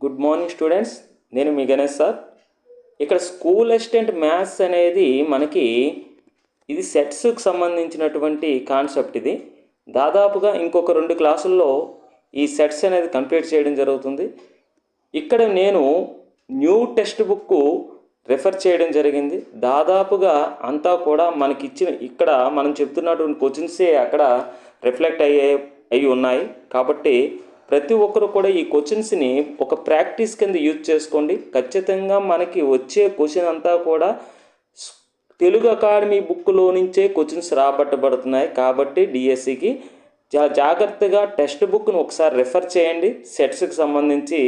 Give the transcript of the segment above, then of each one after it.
Good morning students, నేను మీ Ganesh sir. ఇక్కడ school assistant maths అనేది మనకి ఇది సెట్స్కి సంబంధించినటువంటి కాన్సెప్ట్. ఇది దాదాపుగా ఇంకొక 2 క్లాసుల్లో ఈ సెట్స్ అనేది కంప్లీట్ చేయడం జరుగుతుంది. ఇక్కడ నేను న్యూ టెక్స్ట్ బుక్ రెఫర్ చేయడం జరిగింది. దాదాపుగా అంతా కూడా మనకిచ్చిన ఇక్కడ మనం చెప్తున్నటువంటి క్వశ్చన్సే అక్కడ రిఫ్లెక్ట్ అయ్యి ఉన్నాయి. కాబట్టి ప్రతి ఒక్కరు కూడా ఈ క్వశ్చన్స్ని ఒక ప్రాక్టీస్ కింద యూజ్ చేసుకోండి. ఖచ్చితంగా మనకి వచ్చే క్వశ్చన్ అంతా కూడా తెలుగు అకాడమీ బుక్లో నుంచే క్వశ్చన్స్ రాబట్టబడుతున్నాయి. కాబట్టి డిఎస్సికి జాగ్రత్తగా టెక్స్ట్ బుక్ను ఒకసారి రెఫర్ చేయండి. సెట్స్కి సంబంధించి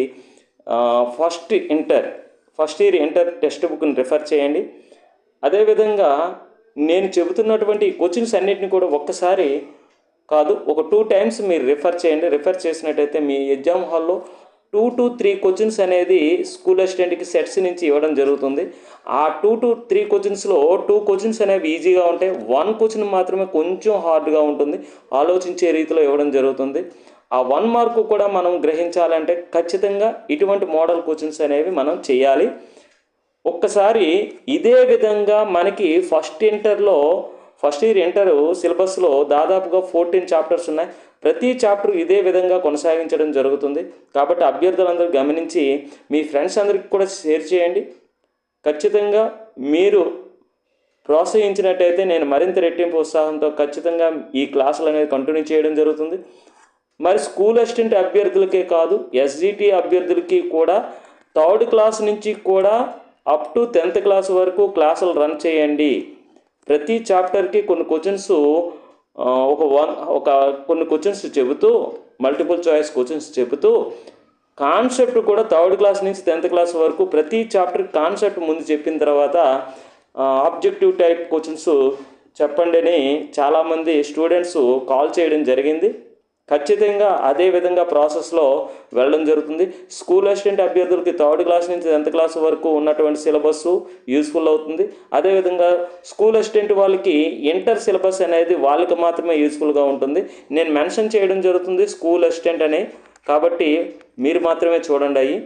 ఫస్ట్ ఇయర్ ఇంటర్ టెక్స్ట్ బుక్ని రెఫర్ చేయండి. అదేవిధంగా నేను చెబుతున్నటువంటి క్వశ్చన్స్ అన్నిటిని కూడా ఒక్కసారి కాదు, ఒక 2 times మీరు రిఫర్ చేయండి. రిఫర్ చేసినట్టయితే మీ ఎగ్జామ్ హాల్లో 2 to 3 క్వశ్చన్స్ అనేది స్కూల్ అసిస్టెంట్కి సెట్స్ నుంచి ఇవ్వడం జరుగుతుంది. ఆ 2 to 3 క్వశ్చన్స్లో 2 క్వశ్చన్స్ అనేవి ఈజీగా ఉంటాయి. 1 క్వశ్చన్ మాత్రమే కొంచెం హార్డ్గా ఉంటుంది. ఆలోచించే రీతిలో ఇవ్వడం జరుగుతుంది. ఆ 1 మార్కు కూడా మనం గ్రహించాలంటే ఖచ్చితంగా ఇటువంటి మోడల్ క్వశ్చన్స్ అనేవి మనం చేయాలి. ఒక్కసారి ఇదే విధంగా మనకి ఫస్ట్ ఇయర్ ఇంటర్ సిలబస్లో దాదాపుగా 14 చాప్టర్స్ ఉన్నాయి. ప్రతి చాప్టర్ ఇదే విధంగా కొనసాగించడం జరుగుతుంది. కాబట్టి అభ్యర్థులందరూ గమనించి మీ ఫ్రెండ్స్ అందరికీ కూడా షేర్ చేయండి. ఖచ్చితంగా మీరు ప్రోత్సహించినట్టయితే నేను మరింత రెట్టింపు ఉత్సాహంతో ఖచ్చితంగా ఈ క్లాసులు అనేది కంటిన్యూ చేయడం జరుగుతుంది. మరి స్కూల్ అసిస్టెంట్ అభ్యర్థులకే కాదు, ఎస్జిటి అభ్యర్థులకి కూడా 3rd క్లాస్ నుంచి కూడా అప్ టు 10th క్లాస్ వరకు క్లాసులు రన్ చేయండి. ప్రతి చాప్టర్కి కొన్ని క్వశ్చన్స్ కొన్ని క్వశ్చన్స్ చెబుతూ, మల్టిపుల్ చాయిస్ క్వశ్చన్స్ చెబుతూ కాన్సెప్ట్ కూడా 3rd క్లాస్ నుంచి 10th క్లాస్ వరకు ప్రతి చాప్టర్ కాన్సెప్ట్ ముందు చెప్పిన తర్వాత ఆబ్జెక్టివ్ టైప్ క్వశ్చన్స్ చెప్పండి అని చాలామంది స్టూడెంట్స్ కాల్ చేయడం జరిగింది. ఖచ్చితంగా అదే విధంగా ప్రాసెస్లో వెళ్ళడం జరుగుతుంది. స్కూల్ అసిస్టెంట్ అభ్యర్థులకి 3rd క్లాస్ నుంచి 10th క్లాస్ వరకు ఉన్నటువంటి సిలబస్ యూస్ఫుల్ అవుతుంది. అదేవిధంగా స్కూల్ అసిస్టెంట్ వాళ్ళకి ఇంటర్ సిలబస్ అనేది వాళ్ళకి మాత్రమే యూస్ఫుల్గా ఉంటుంది. నేను మెన్షన్ చేయడం జరుగుతుంది స్కూల్ అసిస్టెంట్ అని, కాబట్టి మీరు మాత్రమే చూడండి.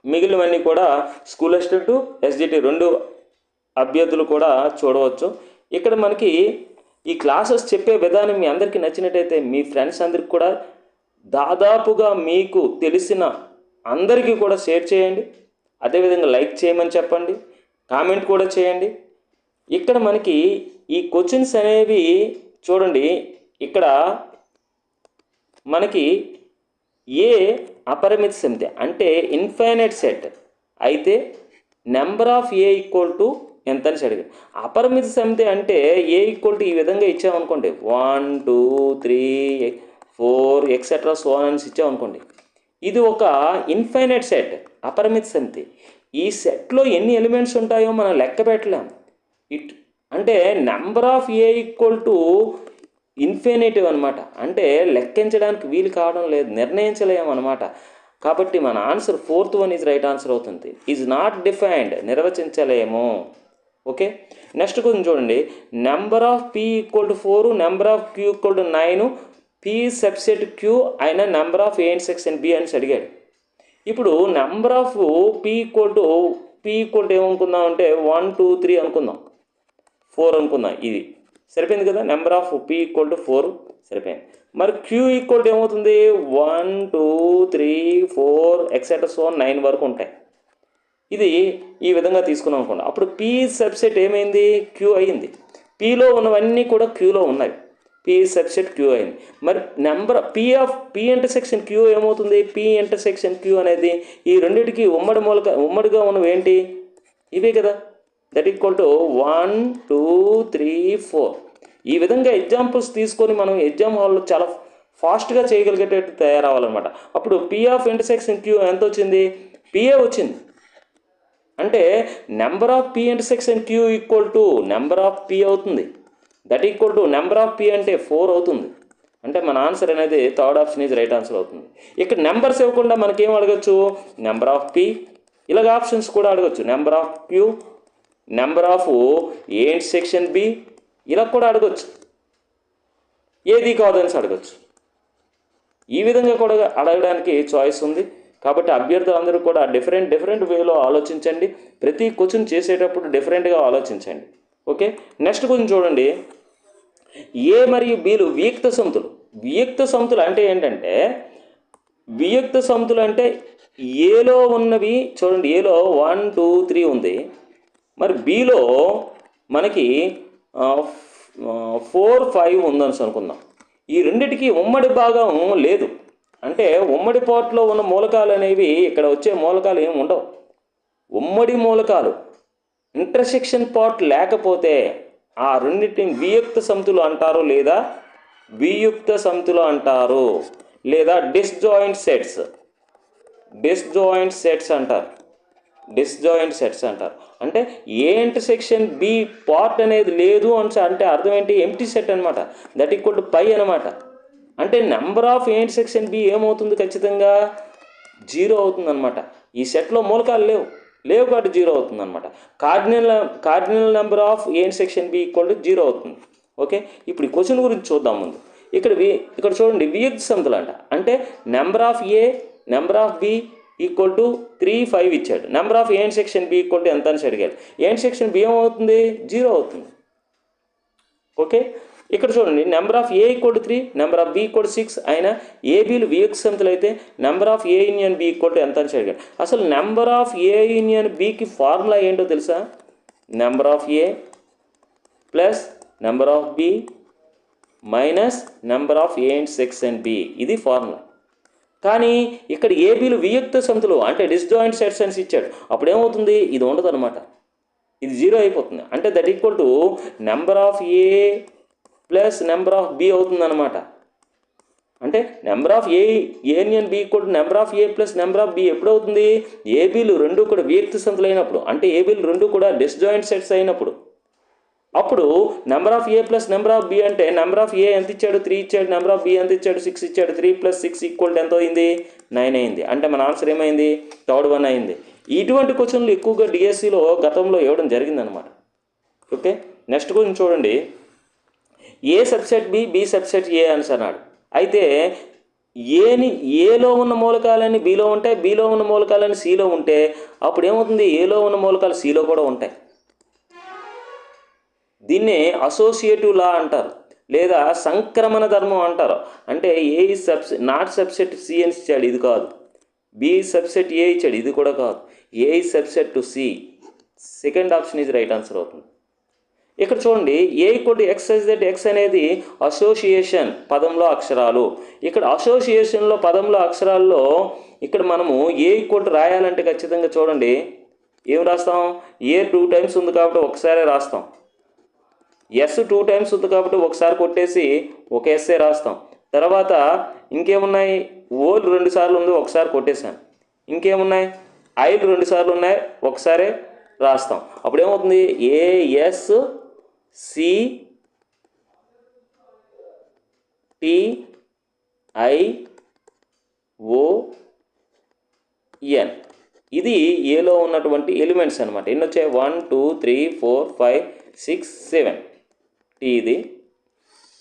మిగిలినవన్నీ కూడా స్కూల్ అసిస్టెంట్, ఎస్జిటి 2 అభ్యర్థులు కూడా చూడవచ్చు. ఇక్కడ మనకి ఈ క్లాసెస్ చెప్పే విధానం మీ అందరికీ నచ్చినట్టయితే మీ ఫ్రెండ్స్ అందరికి కూడా దాదాపుగా మీకు తెలిసిన అందరికీ కూడా షేర్ చేయండి. అదేవిధంగా లైక్ చేయమని చెప్పండి, కామెంట్ కూడా చేయండి. ఇక్కడ మనకి ఈ క్వశ్చన్స్ అనేవి చూడండి. ఇక్కడ మనకి ఏ అపరిమిత సమితి అంటే ఇన్ఫైనైట్ సెట్ అయితే number of A equal to ఎంత అని అడిగారు. అపరిమిత సమితి అంటే ఏ ఈక్వల్ టు ఈ విధంగా ఇచ్చామనుకోండి, 1 2 3 4 ఎక్సెట్రా సో అని ఇచ్చామనుకోండి, ఇది ఒక ఇన్ఫైనైట్ సెట్, అపరిమిత సమితి. ఈ సెట్లో ఎన్ని ఎలిమెంట్స్ ఉంటాయో మనం లెక్క పెట్టలేం. అంటే number of A equal to infinitive అనమాట. అంటే లెక్కించడానికి వీలు కావడం లేదు, నిర్ణయించలేము అనమాట. కాబట్టి మన answer 4th one is right answer అవుతుంది. ఈజ్ నాట్ డిఫైన్డ్, నిర్వచించలేము. ఓకే, నెక్స్ట్ క్వశ్చన్ చూడండి. Number of P equal to 4, number of Q equal to 9, P subset Q అయిన number of A intersection B అని అడిగాడు. ఇప్పుడు number of P equal to ఏమనుకుందాం అంటే 1 2 3 అనుకుందాం, 4 అనుకుందాం. ఇది సరిపోయింది కదా. Number of P equal to 4 సరిపోయింది. మరి క్యూ ఈక్వల్ టు ఏమవుతుంది, 1 2 3 4 ఎక్సెట్రా సో 9 వరకు ఉంటాయి. ఇది ఈ విధంగా తీసుకున్నాం అనుకోండి. అప్పుడు పి సబ్సెట్ ఏమైంది, క్యూ అయింది. పిలో ఉన్నవన్నీ కూడా క్యూలో ఉన్నాయి. పి సబ్సెట్ క్యూ అయింది. మరి నెంబర్ పి ఇంటర్సెక్షన్ క్యూ ఏమవుతుంది, పి ఇంటర్సెక్షన్ క్యూ అనేది ఈ రెండింటికి ఉమ్మడిగా ఉన్నవి ఏంటి, ఇవే కదా. That equal to 1 2 3 4. ఈ విధంగా ఎగ్జాంపుల్స్ తీసుకొని మనం ఎగ్జామ్ హాల్లో చాలా ఫాస్ట్గా చేయగలిగేటట్టు తయారవ్వాలన్నమాట. అప్పుడు పి ఆఫ్ ఇంటర్సెక్షన్ క్యూ ఎంత వచ్చింది, పిఏ వచ్చింది. అంటే number of P intersection Q equal to number of P అవుతుంది. That equal to number of P అంటే 4 అవుతుంది. అంటే మన ఆన్సర్ అనేది 3rd option is right answer అవుతుంది. ఇక్కడ నెంబర్స్ ఇవ్వకుండా మనకేం అడగచ్చు, నెంబర్ ఆఫ్ పి, ఇలాగ ఆప్షన్స్ కూడా అడగచ్చు. Number of Q, number of A intersection B, ఇలా కూడా అడగచ్చు. ఏది కాదని అడగచ్చు. ఈ విధంగా కూడా అడగడానికి చాయిస్ ఉంది. కాబట్టి అభ్యర్థులు అందరూ కూడా డిఫరెంట్ వేలో ఆలోచించండి. ప్రతి క్వశ్చన్ చేసేటప్పుడు డిఫరెంట్గా ఆలోచించండి. ఓకే, నెక్స్ట్ క్వశ్చన్ చూడండి. ఏ మరియు బీలు వియుక్త సమితులు. వియుక్త సమితులు అంటే ఏంటంటే, వియుక్త సమితులు అంటే ఏలో ఉన్నవి చూడండి. ఏలో 1 2 3 ఉంది. మరి బీలో మనకి 4 5 ఉందని అనుకుందాం. ఈ రెండిటికి ఉమ్మడి భాగం లేదు. అంటే ఉమ్మడి పార్ట్లో ఉన్న మూలకాలు అనేవి ఇక్కడ వచ్చే మూలకాలు ఏమి ఉండవు. ఉమ్మడి మూలకాలు ఇంటర్సెక్షన్ పార్ట్ లేకపోతే ఆ రెండింటిని వియుక్త సమితులు అంటారు, లేదా వియుక్త సమితులు అంటారు, లేదా డిస్జాయింట్ సెట్స్ అంటారు. అంటే ఏ ఇంటర్సెక్షన్ బి పార్ట్ అనేది లేదు అంటే అర్థం ఏంటి? ఎంప్టీ సెట్ అనమాట. దట్ ఈక్వల్ టు పై అనమాట. అంటే number of A intersection B ఏమవుతుంది? ఖచ్చితంగా 0 అవుతుంది అనమాట. ఈ సెట్లో మూలకాలు లేవు కాబట్టి 0 అవుతుంది అనమాట. Cardinal number of A intersection B equal to 0 అవుతుంది. ఓకే, ఇప్పుడు ఈ క్వశ్చన్ గురించి చూద్దాం ముందు. ఇక్కడ చూడండి, వియుక్త సమితులు అంటే number of A number of B equal to 3 5 ఇచ్చాడు. Number of A intersection B equal to ఎంత అని అడిగాడు. ఏ ఇంటర్సెక్షన్ బి ఏమవుతుంది? 0 అవుతుంది. ఓకే, ఇక్కడ చూడండి, number of A equal to 3, number of B equal to 6 అయినా ఏబీలు వియుక్త సమితులు అయితే number of A union B equal to ఎంత అని అడిగాడు. అసలు నెంబర్ ఆఫ్ ఏ యూనియన్ బికి ఫార్ములా ఏంటో తెలుసా? Number of A plus number of B minus number of A intersection B, ఇది ఫార్ములా. కానీ ఇక్కడ ఏబీలు వియుక్త సమితులు అంటే డిస్జాయింట్ సెట్స్ అని ఇచ్చాడు. అప్పుడు ఏమవుతుంది? ఇది ఉండదు అనమాట. ఇది 0 అయిపోతుంది. అంటే that equal to number of A plus number of B అవుతుంది అనమాట. అంటే number of A union B equal to number of A plus number of B ఎప్పుడు అవుతుంది? ఏబీలు రెండు కూడా వియుక్త సమితులు అయినప్పుడు, అంటే ఏబీలు రెండు కూడా డిస్జాయింట్ సెట్స్ అయినప్పుడు. అప్పుడు number of A plus number of B అంటే నెంబర్ ఆఫ్ ఏ ఎంత ఇచ్చాడు? 3 ఇచ్చాడు. నెంబర్ ఆఫ్ బి ఎంత ఇచ్చాడు? 6 ఇచ్చాడు. 3 + 6 ఈక్వల్ ఎంత అయింది? 9 అయింది. అంటే మన ఆన్సర్ ఏమైంది? థర్డ్ వన్ అయింది. ఇటువంటి క్వశ్చన్లు ఎక్కువగా డిఎస్సిలో గతంలో ఇవ్వడం జరిగిందనమాట. ఓకే, నెక్స్ట్ క్వశ్చన్ చూడండి. ఏ సబ్సెట్ బి, బి సబ్సెట్ ఏ అని అన్నాడు. అయితే ఏలో ఉన్న మూలకాలన్నీ బిలో ఉంటాయి, బిలో ఉన్న మూలకాలన్నీ సిలో ఉంటే అప్పుడు ఏమవుతుంది? ఏలో ఉన్న మూలకాలు సిలో కూడా ఉంటాయి. దీన్నే అసోసియేటివ్ లా అంటారు, లేదా సంక్రమణ ధర్మం అంటారు. అంటే ఏ నాట్ సబ్సెట్ సి అని ఇచ్చాడు, ఇది కాదు. బి సబ్సెట్ ఏ ఇచ్చాడు, ఇది కూడా కాదు. A subset to C. Second option is right answer అవుతుంది. ఇక్కడ చూడండి, A equal to X is X అనేది అసోసియేషన్ పదంలో అక్షరాలు. ఇక్కడ అసోసియేషన్లో పదంలో అక్షరాల్లో ఇక్కడ మనము ఏ ఈక్వల్ టు రాయాలంటే ఖచ్చితంగా చూడండి ఏం రాస్తాం? ఏ 2 టైమ్స్ ఉంది కాబట్టి ఒకసారి రాస్తాం. ఎస్ 2 టైమ్స్ ఉంది కాబట్టి ఒకసారి కొట్టేసి ఒక ఎస్ఏ రాస్తాం. తర్వాత ఇంకేమున్నాయి? ఓలు 2 సార్లు ఉంది, ఒకసారి కొట్టేశాను. ఇంకేమున్నాయి? ఐలు 2 సార్లు ఉన్నాయి, ఒకసారి రాస్తాం. అప్పుడు ఏమవుతుంది? As C T I O ఎన్. ఇది ఏలో ఉన్నటువంటి ఎలిమెంట్స్ అనమాట. ఎన్ని వచ్చాయి? 1 2 3 4 5 6 7 ఇది.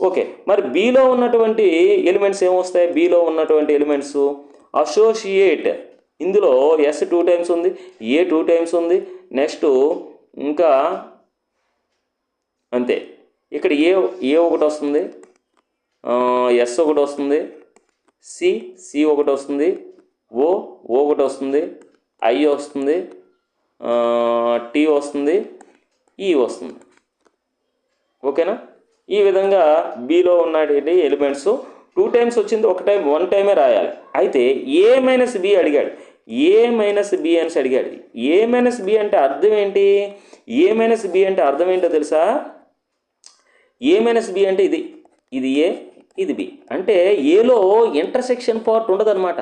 ఓకే, మరి బిలో ఉన్నటువంటి ఎలిమెంట్స్ ఏమొస్తాయి? బిలో ఉన్నటువంటి ఎలిమెంట్స్ అసోసియేట్. ఇందులో ఎస్ 2 టైమ్స్ ఉంది, ఏ 2 టైమ్స్ ఉంది. నెక్స్ట్ ఇంకా అంతే. ఇక్కడ ఏ ఒకటి వస్తుంది, ఎస్ ఒకటి వస్తుంది, సి ఒకటి వస్తుంది, ఓ ఒకటి వస్తుంది, ఐ వస్తుంది, టీ వస్తుంది, ఈ వస్తుంది. ఓకేనా? ఈ విధంగా బిలో ఉన్నటువంటి ఎలిమెంట్స్ 2 టైమ్స్ వచ్చింది, 1 టైమే రాయాలి. అయితే ఏ మైనస్ బి అడిగాడు. ఏ మైనస్ బి అని అడిగాడు. ఏ మైనస్ బి అంటే అర్థం ఏంటి? ఏ మైనస్ బి అంటే అర్థం ఏంటో తెలుసా? ఏ మైనస్ బి అంటే ఇది ఏ, ఇది బి. అంటే ఏలో ఇంటర్సెక్షన్ పార్ట్ ఉండదు అనమాట.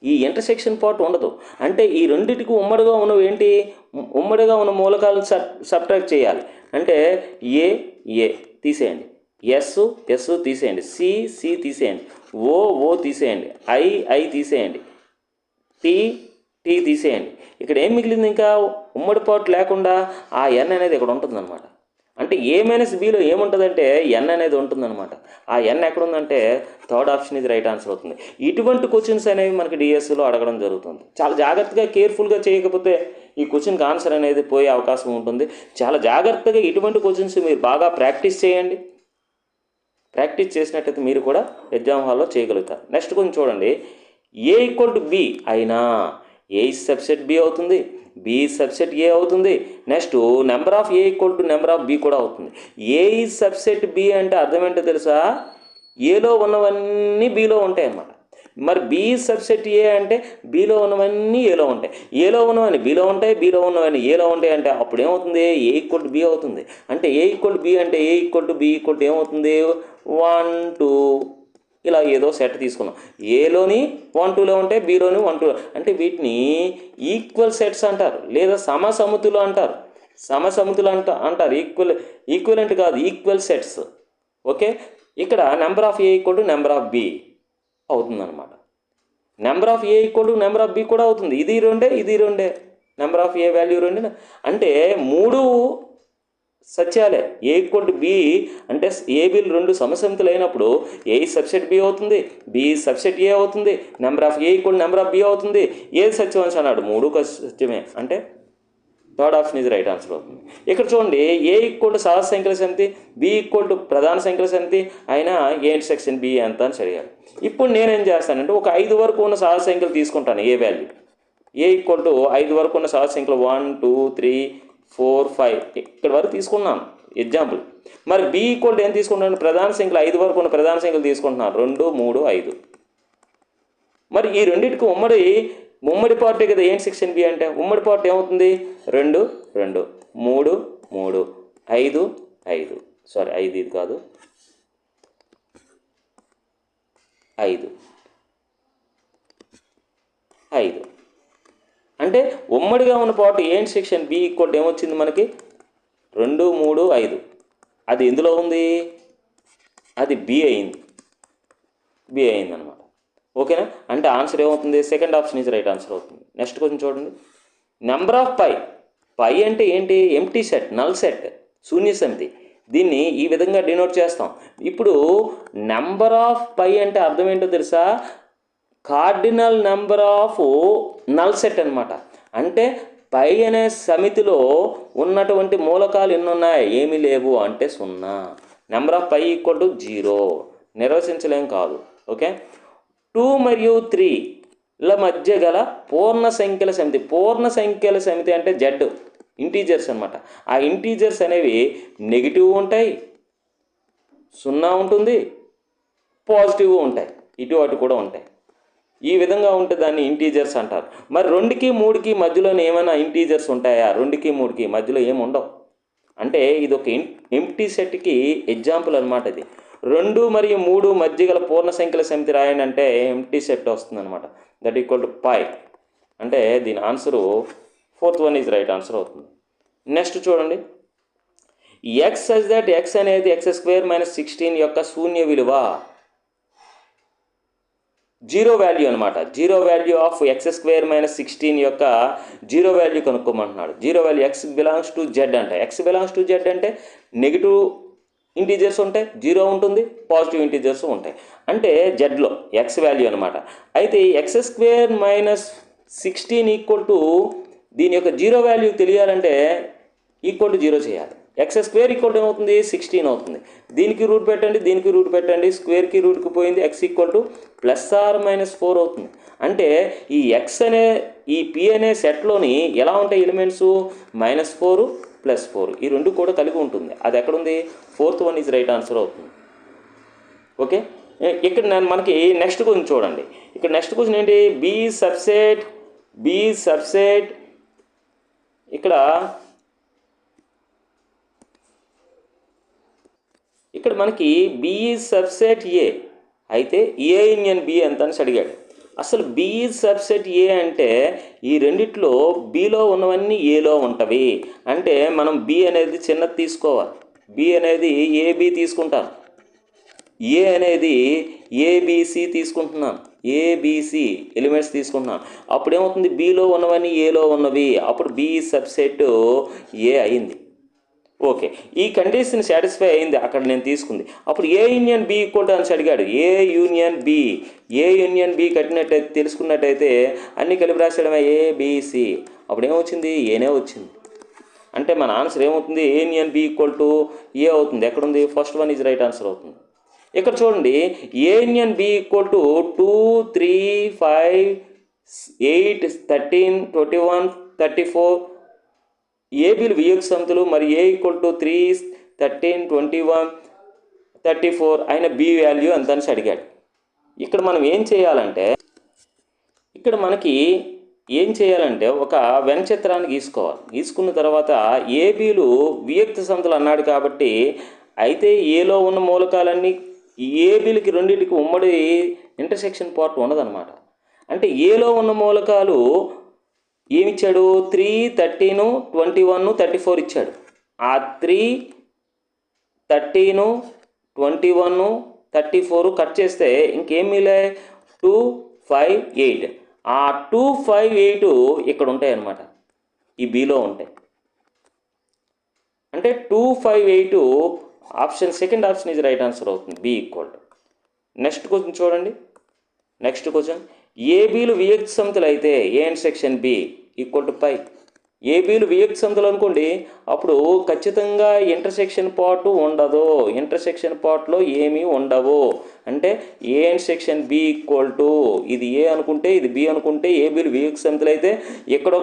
ఈ ఇంటర్సెక్షన్ పార్ట్ ఉండదు. అంటే ఈ రెండింటికి ఉమ్మడిగా ఉన్నవి ఏంటి? ఉమ్మడిగా ఉన్న మూలకాలను సబ్ట్రాక్ట్ చేయాలి. అంటే ఏ తీసేయండి, ఎస్ తీసేయండి, సి తీసేయండి, ఓ తీసేయండి, ఐ తీసేయండి, టీ తీసేయండి. ఇక్కడ ఏం మిగిలింది? ఇంకా ఉమ్మడి పార్ట్ లేకుండా ఆ ఎన్ అనేది ఇక్కడ ఉంటుంది అనమాట. అంటే ఏ మైనస్ బిలో ఏముంటుందంటే ఎన్ అనేది ఉంటుందన్నమాట. ఆ ఎన్ ఎక్కడుందంటే థర్డ్ ఆప్షన్ ఇది రైట్ ఆన్సర్ అవుతుంది. ఇటువంటి క్వశ్చన్స్ అనేవి మనకి డిఎస్సిలో అడగడం జరుగుతుంది. చాలా జాగ్రత్తగా కేర్ఫుల్గా చేయకపోతే ఈ క్వశ్చన్కి ఆన్సర్ అనేది పోయే అవకాశం ఉంటుంది. చాలా జాగ్రత్తగా ఇటువంటి క్వశ్చన్స్ మీరు బాగా ప్రాక్టీస్ చేయండి. ప్రాక్టీస్ చేసినట్టయితే మీరు కూడా ఎగ్జామ్ హాల్లో చేయగలుగుతారు. నెక్స్ట్ కొంచెం చూడండి, ఏ ఈక్వల్ టు బి అయినా ఏ సబ్సెట్ బి అవుతుంది, బి సబ్సెట్ ఏ అవుతుంది. Next number of A equal to number of B కూడా అవుతుంది. ఏ ఈజ్ సబ్సెట్ బి అంటే అర్థం ఏంటో తెలుసా? ఏలో ఉన్నవన్నీ బిలో ఉంటాయి అన్నమాట. మరి బి సబ్సెట్ ఏ అంటే బిలో ఉన్నవన్నీ ఏలో ఉంటాయి, ఏలో ఉన్నవన్నీ బిలో ఉంటాయి, బిలో ఉన్నవన్నీ ఏలో ఉంటాయి. అంటే అప్పుడు ఏమవుతుంది? ఏ ఈక్వల్ టు బి అవుతుంది. అంటే ఏ ఈక్వల్ టు బి అంటే A equal to B equal to ఏమవుతుంది? 1 2 ఇలా ఏదో సెట్ తీసుకున్నాం. ఏలోని 1 2లో ఉంటాయి, బిలోని 1 2 అంటే వీటిని ఈక్వల్ సెట్స్ అంటారు, లేదా సమసమితులు అంటారు. సమసమితులు అంటారు, ఈక్వలెంట్ కాదు, ఈక్వల్ సెట్స్. ఓకే, ఇక్కడ number of A equal to number of B అవుతుందన్నమాట. Number of A equal to number of B కూడా అవుతుంది. ఇది రెండే నెంబర్ ఆఫ్ ఏ వాల్యూ 2. అంటే 3 సత్యాలే. ఏ ఈక్వల్ టు బి అంటే ఏబిలు 2 సమసమితులు అయినప్పుడు ఏ సబ్సెట్ బి అవుతుంది, బి సబ్సెట్ ఏ అవుతుంది, number of A equal number of B అవుతుంది. ఏది సత్యం అని అన్నాడు? 3 సత్యమే. అంటే థర్డ్ ఆప్షన్ ఇది రైట్ ఆన్సర్ అవుతుంది. ఇక్కడ చూడండి, ఏ ఈక్వల్ టు సహజ సంఖ్యల సమితి, బి ఈక్వల్ టు ప్రధాన సంఖ్యల సమితి అయినా ఏ ఇంటర్సెక్షన్ బి ఎంత అని అడిగాడు. ఇప్పుడు నేనేం చేస్తానంటే ఒక 5 వరకు ఉన్న సహజ సంఖ్యలు తీసుకుంటాను. ఏ వాల్యూ ఏ ఈక్వల్ టు 5 వరకు ఉన్న సహజ సంఖ్యలు 1 2 3 4 5 ఇక్కడ వరకు తీసుకున్నాను ఎగ్జాంపుల్. మరి బి ఈక్వల్ టు ఏం తీసుకుంటాను? ప్రధాన సంఖ్యలు 5 వరకు ఉన్న ప్రధాన సంఖ్యలు తీసుకుంటున్నాను, 2 3 5. మరి ఈ రెండింటికి ఉమ్మడి పార్టీ కదా ఏం సెక్షన్ బి అంటే. ఉమ్మడి పార్టీ ఏమవుతుంది? 2 2 3 3 5 5 సారీ 5 ఇది కాదు 5 5 అంటే ఉమ్మడిగా ఉన్న పార్ట్ ఏంటి సెక్షన్ బి ఈక్వల్ టు ఏమొచ్చింది మనకి? 2 3 5. అది ఎందులో ఉంది? అది బి అయింది అనమాట. ఓకేనా? అంటే ఆన్సర్ ఏమవుతుంది? Second option is right answer అవుతుంది. నెక్స్ట్ కొంచెం చూడండి, నెంబర్ ఆఫ్ పై అంటే ఏంటి? ఎంప్టీ సెట్, నల్ సెట్, శూన్య సమితి. దీన్ని ఈ విధంగా డినోట్ చేస్తాం. ఇప్పుడు నెంబర్ ఆఫ్ పై అంటే అర్థం ఏంటో తెలుసా? Cardinal number of null set అనమాట. అంటే పై అనే సమితిలో ఉన్నటువంటి మూలకాలు ఎన్ని ఉన్నాయి? ఏమీ లేవు అంటే 0. Number of phi equal to 0. నిర్వచించలేం కాదు. ఓకే, 2 మరియు 3ల మధ్య గల పూర్ణ సంఖ్యల సమితి. పూర్ణ సంఖ్యల సమితి అంటే జెడ్ ఇంటీజర్స్ అనమాట. ఆ ఇంటీజర్స్ అనేవి నెగిటివ్ ఉంటాయి, 0 ఉంటుంది, పాజిటివ్ ఉంటాయి, ఇటు అటు కూడా ఉంటాయి. ఈ విధంగా ఉంటే దాన్ని ఇంటీజర్స్ అంటారు. మరి 2కి 3కి మధ్యలోనే ఏమైనా ఇంటీజర్స్ ఉంటాయా? 2కి 3కి మధ్యలో ఏమి ఉండవు. అంటే ఇది ఒక ఎంప్టీ సెట్కి ఎగ్జాంపుల్ అనమాట. ఇది 2 మరియు 3 మధ్య గల పూర్ణ సంఖ్యల సమితి రాయండి అంటే ఎంప్టీ సెట్ వస్తుంది అనమాట. That equal to phi. అంటే దీని answer 4th one is right answer అవుతుంది. నెక్స్ట్ చూడండి, ఎక్స్ సచ్ దట్ ఎక్స్ అనేది x² - 16 యొక్క శూన్య విలువ 0 వాల్యూ అనమాట. 0 వాల్యూ ఆఫ్ x² - 16 యొక్క 0 వాల్యూ కనుక్కోమంటున్నాడు. 0 value x belongs to Z అంటే. x బిలాంగ్స్ టు జెడ్ అంటే నెగిటివ్ ఇంటీజర్స్ ఉంటాయి, 0 ఉంటుంది, పాజిటివ్ ఇంటీజర్స్ ఉంటాయి. అంటే జెడ్లో ఎక్స్ వాల్యూ అనమాట. అయితే x² - 16 ఈక్వల్ టు దీని యొక్క 0 వాల్యూ తెలియాలంటే ఈక్వల్ టు 0 చేయాలి. x² ఈక్వల్ టు ఏమవుతుంది? 16 అవుతుంది. దీనికి రూట్ పెట్టండి, దీనికి రూట్ పెట్టండి, స్క్వేర్కి రూట్కి పోయింది, x ఈక్వల్ టు +or-4 అవుతుంది. అంటే ఈ x అనే ఈ p అనే సెట్లోని ఎలా ఉంటాయి ఎలిమెంట్స్? -4 +4 ఈ రెండు కూడా కలిగి ఉంటుంది. అది ఎక్కడుంది? 4th one is right answer అవుతుంది. ఓకే, ఇక్కడ మనకి నెక్స్ట్ క్వశ్చన్ చూడండి. ఇక్కడ నెక్స్ట్ క్వశ్చన్ ఏంటి? బి సబ్సెట్ ఇక్కడ మనకి బి సబ్సెట్ ఏ అయితే ఏ యూనియన్ బి ఎంత అని అడిగాడు. అసలు బి సబ్సెట్ ఏ అంటే ఈ రెండిట్లో బిలో ఉన్నవన్నీ ఏలో ఉంటవి. అంటే మనం బి అనేది చిన్నది తీసుకోవాలి. బి అనేది ఏబి తీసుకుంటాను, ఏ అనేది ఏబిసి తీసుకుంటున్నాను, ఏబిసి ఎలిమెంట్స్ తీసుకుంటున్నాను. అప్పుడు ఏమవుతుంది? బిలో ఉన్నవన్నీ ఏలో ఉన్నవి. అప్పుడు బి సబ్సెట్ ఏ అయింది. ఓకే, ఈ కండిషన్ సాటిస్ఫై అయింది, అక్కడ నేను తీసుకుంది. అప్పుడు ఏ యూనియన్ బి ఈక్వల్ టు అని అడిగాడు. ఏ యూనియన్ బి కట్టినట్టయితే తెలుసుకున్నట్టయితే అన్ని కలిపి రాసేయడమే ఏబిసి. అప్పుడు ఏమొచ్చింది? ఏనే వచ్చింది. అంటే మన ఆన్సర్ ఏమవుతుంది? ఏ యూనియన్ బి ఈక్వల్ టు ఏ అవుతుంది. ఎక్కడుంది? First one is right answer అవుతుంది. ఇక్కడ చూడండి, ఏ యూనియన్ బి ఈక్వల్ టు 2, 3, 5, 8, 13, 21, 34 ఏబీలు వియోగ్ సమితులు. మరి ఏ ఈక్వల్ టు 3, 13, 21, 34 అయిన బి వాల్యూ ఎంత అని అడిగాడు. ఇక్కడ మనం ఏం చేయాలంటే, ఒక వెన్ చిత్రాన్ని గీసుకోవాలి. గీసుకున్న తర్వాత ఏబీలు వియక్త సమితులు అన్నాడు కాబట్టి, అయితే ఏలో ఉన్న మూలకాలన్నీ ఏబీలకి రెండింటికి ఉమ్మడి ఇంటర్సెక్షన్ పార్ట్ ఉండదన్నమాట. అంటే ఏలో ఉన్న మూలకాలు ఏమిచ్చాడు? 3, 13, 21, 34 ఇచ్చాడు. ఆ 3, 13, 21, 34 కట్ చేస్తే ఇంకేం మిగిలాయి? 2, 5, 8. ఆ 2, 5, 8 ఇక్కడ ఉంటాయి అన్నమాట, ఈ బిలో ఉంటాయి. అంటే 2, 5, 8 option, second option is right answer అవుతుంది. B equal to. Next question చూడండి. నెక్స్ట్ క్వశ్చన్, ఏబీలు వియక్త సమితులు అయితే A intersection B equal to phi. ఏబీలు వియక్త సమితులు అనుకోండి, అప్పుడు ఖచ్చితంగా ఇంటర్సెక్షన్ పార్ట్ ఉండదు. ఇంటర్సెక్షన్ పార్ట్లో ఏమీ ఉండవు. అంటే A intersection B equal to, ఇది ఏ అనుకుంటే ఇది బి అనుకుంటే, ఏబీలు వియక్త సమితులు అయితే ఇక్కడ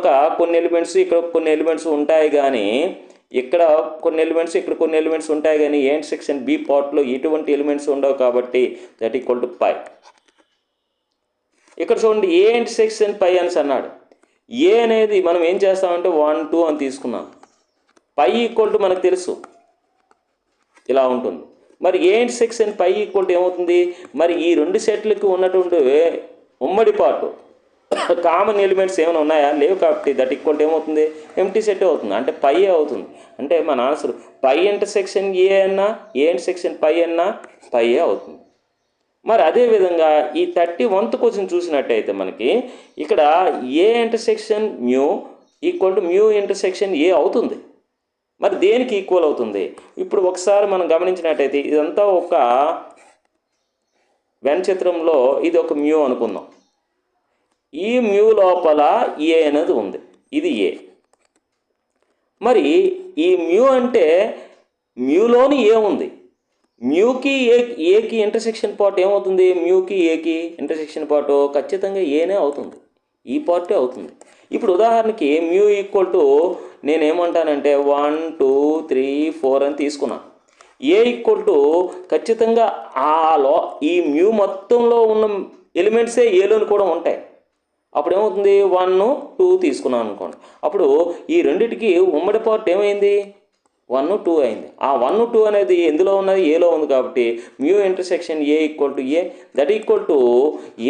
కొన్ని ఎలిమెంట్స్ ఇక్కడ కొన్ని ఎలిమెంట్స్ ఉంటాయి, కానీ ఇక్కడ కొన్ని ఎలిమెంట్స్ ఇక్కడ కొన్ని ఎలిమెంట్స్ ఉంటాయి, కానీ ఏ ఇంటర్సెక్షన్ బి పార్ట్లో ఎటువంటి ఎలిమెంట్స్ ఉండవు కాబట్టి దట్ ఈక్వల్ టు పై. ఇక్కడ చూడండి, ఏ ఇంటర్సెక్షన్ పై అని అన్నాడు. ఏ అనేది మనం ఏం చేస్తామంటే 1, 2 అని తీసుకున్నాం. పై ఈక్వల్ టు మనకు తెలుసు ఇలా ఉంటుంది. మరి A intersection phi equal to ఏమవుతుంది? మరి ఈ రెండు సెట్లకు ఉన్నటువంటి ఉమ్మడి పార్ట్ కామన్ ఎలిమెంట్స్ ఏమైనా ఉన్నాయా? లేవు కాబట్టి దట్ ఈక్వల్ టు ఏమవుతుంది? ఎంటీ సెట్ అవుతుంది. అంటే పై అవుతుంది. అంటే మన ఆన్సర్ పై ఇంటర్సెక్షన్ ఏ అన్నా, ఏ ఇంటర్సెక్షన్ పై అన్నా పై అవుతుంది. మరి అదేవిధంగా ఈ 31th క్వశ్చన్ చూసినట్టయితే మనకి ఇక్కడ A intersection mu equal to mu intersection ఏ అవుతుంది. మరి దేనికి ఈక్వల్ అవుతుంది? ఇప్పుడు ఒకసారి మనం గమనించినట్టయితే ఇదంతా ఒక వెన్ చిత్రంలో ఇది ఒక మ్యూ అనుకుందాం. ఈ మ్యూ లోపల ఏ అనేది ఉంది, ఇది ఏ. మరి ఈ మ్యూ అంటే మ్యూలోని ఏ ఉంది. మ్యూకి ఏకి ఇంటర్సెక్షన్ పార్ట్ ఏమవుతుంది? మ్యూకి ఏకి ఇంటర్సెక్షన్ పార్ట్ ఖచ్చితంగా ఏనే అవుతుంది, ఈ పార్టే అవుతుంది. ఇప్పుడు ఉదాహరణకి మ్యూ ఈక్వల్ టు నేనేమంటానంటే 1, 2, 3, 4 అని తీసుకున్నాను. ఏ ఈక్వల్ టు ఖచ్చితంగా ఈ మ్యూ మొత్తంలో ఉన్న ఎలిమెంట్సే ఏలోని కూడా ఉంటాయి. అప్పుడు ఏమవుతుంది? 1, 2 తీసుకున్నాను అనుకోండి. అప్పుడు ఈ రెండింటికి ఉమ్మడి పార్ట్ ఏమైంది? 1, 2 అయింది. ఆ 1, 2 అనేది ఎందులో ఉన్నది? ఏలో ఉంది కాబట్టి mu intersection A equal to A, that equal to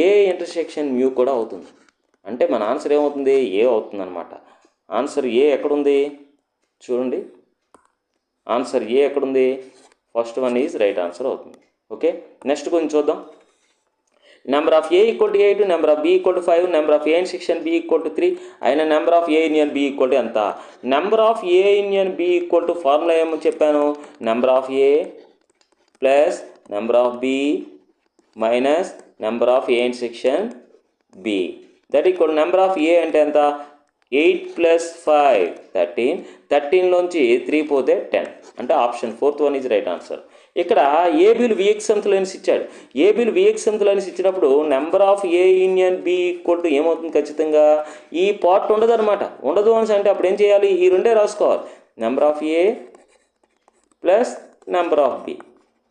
A intersection mu కూడా అవుతుంది. అంటే మన ఆన్సర్ ఏమవుతుంది? ఏ అవుతుంది అనమాట. ఆన్సర్ ఏ ఎక్కడుంది చూడండి. ఆన్సర్ ఏ ఎక్కడుంది? First one is right answer అవుతుంది. ఓకే, నెక్స్ట్ కొంచెం చూద్దాం. Number of A equal to 8, number of B equal to 5, number of A intersection B equal to 3 అయిన number of A union B equal to ఎంత? Number of A union B equal to formula ఏమో చెప్పాను. Number of A plus number of B minus number of A intersection B that equal number of ఏ అంటే ఎంత? 8 + 5 13. 13లోంచి 3 పోతే 10. అంటే option fourth one is right answer. ఇక్కడ ఏబీలు వియక్త సమితులు అనేసి ఇచ్చాడు. ఏబీలు వియక్త సమితులు అనేసి ఇచ్చినప్పుడు number of A union B equal to ఏమవుతుంది? ఖచ్చితంగా ఈ పార్ట్ ఉండదు అనమాట. ఉండదు అనేసి అంటే అప్పుడు ఏం చేయాలి? ఈ రెండే రాసుకోవాలి. Number of A plus number of B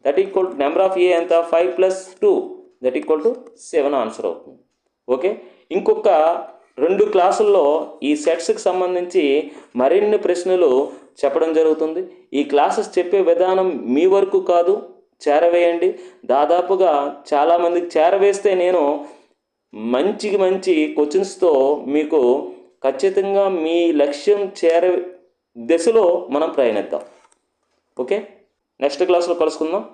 that equal to number of A ఎంత? 5 + 2 దట్ ఈక్వల్ టు 7 ఆన్సర్ అవుతుంది. ఓకే, ఇంకొక 2 క్లాసుల్లో ఈ సెట్స్కి సంబంధించి మరిన్ని ప్రశ్నలు చెప్పడం జరుగుతుంది. ఈ క్లాసెస్ చెప్పే విధానం మీ వరకు కాదు, చేరవేయండి. దాదాపుగా చాలామందికి చేరవేస్తే నేను మంచి క్వశ్చన్స్తో మీకు ఖచ్చితంగా మీ లక్ష్యం చేరే దిశలో మనం ప్రయాణిద్దాం. ఓకే, నెక్స్ట్ క్లాస్లో కలుసుకుందాం.